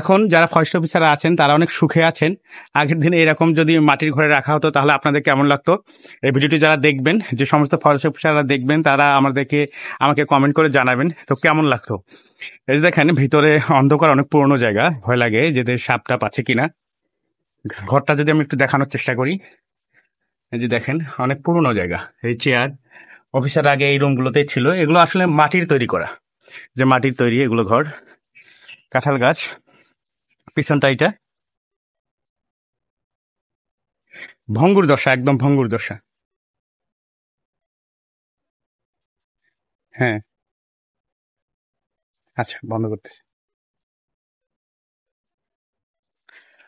এখন যারা ফরেস্ট অফিসাররা আছেন তারা অনেক সুখে আছেন। আগের দিনে এরকম যদি মাটির ঘরে রাখা হতো তাহলে আপনাদের কেমন লাগতো? এই ভিডিওটি যারা দেখবেন, যে সমস্ত ফরেস্ট অফিসাররা দেখবেন তারা আমাকে কমেন্ট করে জানাবেন তো কেমন লাগতো। এই যে দেখেন ভিতরে অন্ধকার, অনেক পুরনো জায়গা, ভয় লাগে যে সাপ-টাপ আছে কিনা। ঘরটা যদি আমি একটু দেখানোর চেষ্টা করি, এই যে দেখেন অনেক পুরনো জায়গা। এই চেয়ার, অফিসার আগে এই রুমগুলোতেই ছিল। এগুলো আসলে মাটির তৈরি করা, যে মাটির তৈরি এগুলো ঘর। কাঁঠাল গাছ পিছনটা এটা ভঙ্গুর দশা, একদম ভঙ্গুর দশা। হ্যাঁ, আচ্ছা বন্ধ করতেছি।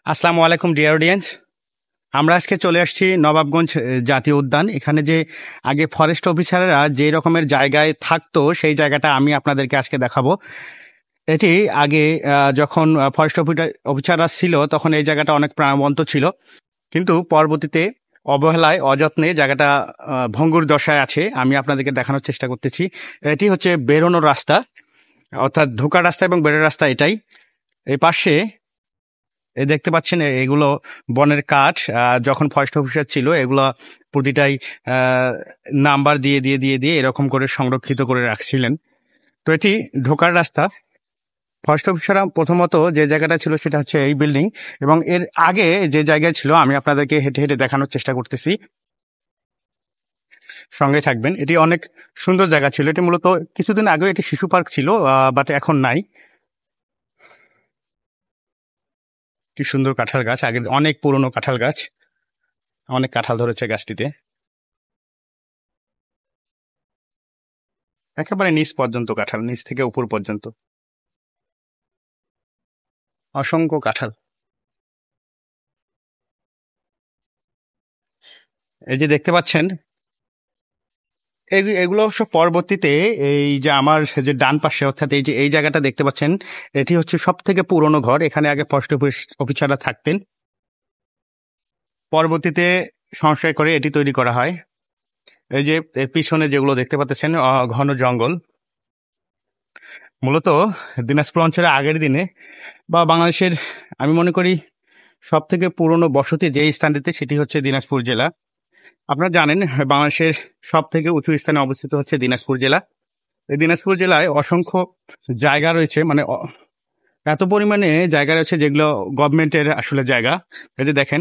আসসালামু আলাইকুম ডিয়ার অডিয়েন্স। আমরা আজকে চলে আসছি নবাবগঞ্জ জাতীয় উদ্যান। এখানে যে আগে ফরেস্ট অফিসাররা যে রকমের জায়গায় থাকতো সেই জায়গাটা আমি আপনাদেরকে আজকে দেখাবো। এটি আগে যখন ফরেস্ট অফিসাররা ছিল তখন এই জায়গাটা অনেক প্রাণবন্ত ছিল, কিন্তু পরবর্তীতে অবহেলায় অযত্নে জায়গাটা ভঙ্গুর দশায় আছে। আমি আপনাদেরকে দেখানোর চেষ্টা করতেছি। এটি হচ্ছে বেরোনোর রাস্তা, অর্থাৎ ঢোকার রাস্তা এবং বেরোর রাস্তা এটাই। এই পাশে এই দেখতে পাচ্ছেন এগুলো বনের কাঠ। যখন ফরেস্ট অফিসার ছিল এগুলো প্রতিটাই নাম্বার দিয়ে দিয়ে দিয়ে দিয়ে এরকম করে সংরক্ষিত করে রাখছিলেন। তো এটি ঢোকার রাস্তা। ফরেস্ট অফিসাররা প্রথমত যে জায়গাটা ছিল সেটা হচ্ছে এই বিল্ডিং, এবং এর আগে যে জায়গায় ছিল আমি আপনাদেরকে হেঁটে হেঁটে দেখানোর চেষ্টা করতেছি, সঙ্গে থাকবেন। এটি অনেক সুন্দর জায়গা ছিল। এটি মূলত কিছুদিন আগে এটি শিশু পার্ক ছিল, বাট এখন নাই। কি সুন্দর কাঁঠাল গাছ, আগের অনেক পুরনো কাঁঠাল গাছ, অনেক কাঁঠাল ধরেছে গাছটিতে। একেবারে নিচ পর্যন্ত কাঁঠাল, নিচ থেকে উপর পর্যন্ত অসংখ্য কাঁঠাল। এই যে দেখতে পাচ্ছেন এগুলো অবশ্য পরবর্তীতে, এই যে আমার যে ডান পাশে অর্থাৎ এই যে এই জায়গাটা দেখতে পাচ্ছেন, এটি হচ্ছে সব থেকে পুরনো ঘর। এখানে আগে ফরেস্ট অফিসাররা থাকতেন। পরবর্তীতে সংস্কার করে এটি তৈরি করা হয়। এই যে এর পিছনে যেগুলো দেখতে পাচ্ছেন ঘন জঙ্গল। মূলত দিনাজপুর অঞ্চলে আগের দিনে বা বাংলাদেশের আমি মনে করি সব থেকে পুরনো বসতি যে স্থানটিতে, সেটি হচ্ছে দিনাজপুর জেলা। আপনারা জানেন বাংলাদেশের সব থেকে উঁচু স্থানে অবস্থিত হচ্ছে দিনাজপুর জেলা। এই দিনাজপুর জেলায় অসংখ্য জায়গা রয়েছে, মানে এত পরিমাণে জায়গা রয়েছে যেগুলো গভর্নমেন্টের আসলে জায়গা। এই যে দেখেন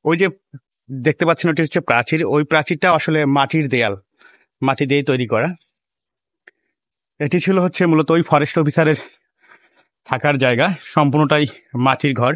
ওই যে দেখতে পাচ্ছেন ওটি হচ্ছে প্রাচীর। ওই প্রাচীরটা আসলে মাটির দেয়াল, মাটি দিয়ে তৈরি করা। এটি ছিল হচ্ছে মূলত ওই ফরেস্ট অফিসারের থাকার জায়গা, সম্পূর্ণটাই মাটির ঘর।